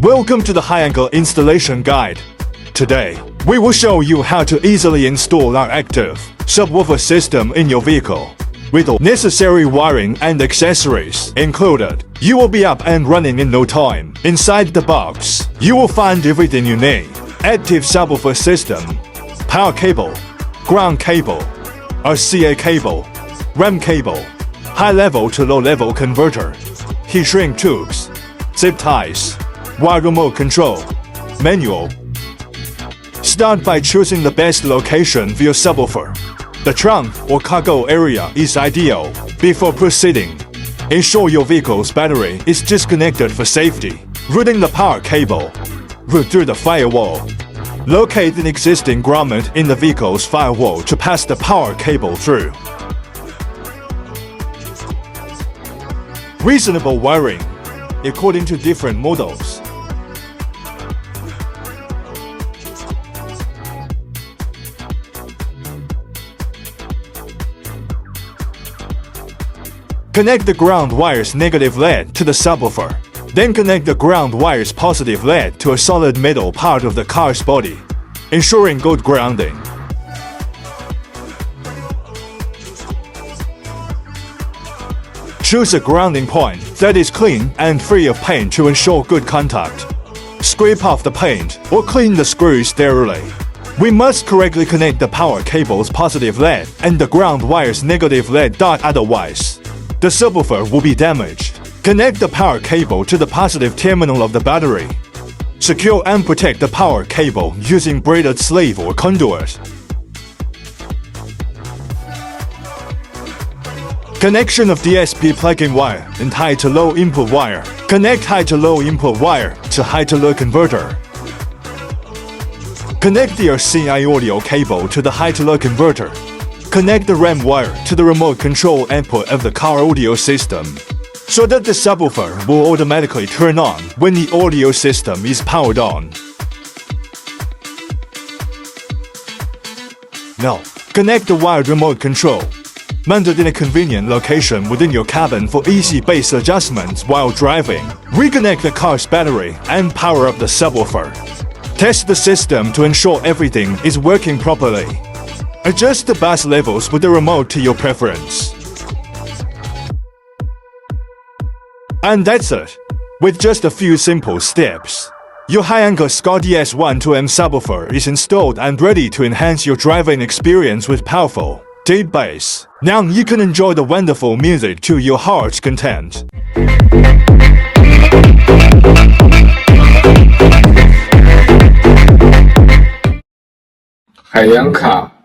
Welcome to the Hyanka installation guide. Today, we will show you how to easily install our active subwoofer system in your vehicle. With all necessary wiring and accessories included, you will be up and running in no time. Inside the box, you will find everything you need. Active subwoofer system, power cable, ground cable, RCA cable, RAM cable, high level to low level converter, heat shrink tubes, zip ties, wire remote control, manual. Start by choosing the best location for your subwoofer. The trunk or cargo area is ideal. Before proceeding, ensure your vehicle's battery is disconnected for safety. Routing the power cable. Route through the firewall. Locate an existing grommet in the vehicle's firewall to pass the power cable through. Reasonable wiring, according to different models. Connect the ground wire's negative lead to the subwoofer. Then connect the ground wire's positive lead to a solid metal part of the car's body, ensuring good grounding. Choose a grounding point that is clean and free of paint to ensure good contact. Scrape off the paint or clean the screws thoroughly. We must correctly connect the power cable's positive lead and the ground wire's negative lead, otherwise the subwoofer will be damaged. Connect the power cable to the positive terminal of the battery. Secure and protect the power cable using braided sleeve or conduit. Connection of DSP plug-in wire and high to low input wire. Connect high to low input wire to high to low converter. Connect the RCA audio cable to the high to low converter. Connect the RAM wire to the remote control input of the car audio system, so that the subwoofer will automatically turn on when the audio system is powered on. Now, connect the wired remote control, mounted in a convenient location within your cabin for easy base adjustments while driving. Reconnect the car's battery and power up the subwoofer. Test the system to ensure everything is working properly. Adjust the bass levels with the remote to your preference. And that's it. With just a few simple steps, your Hyanka SKA-TS12M subwoofer is installed and ready to enhance your driving experience with powerful, deep bass. Now you can enjoy the wonderful music to your heart's content. Hyanka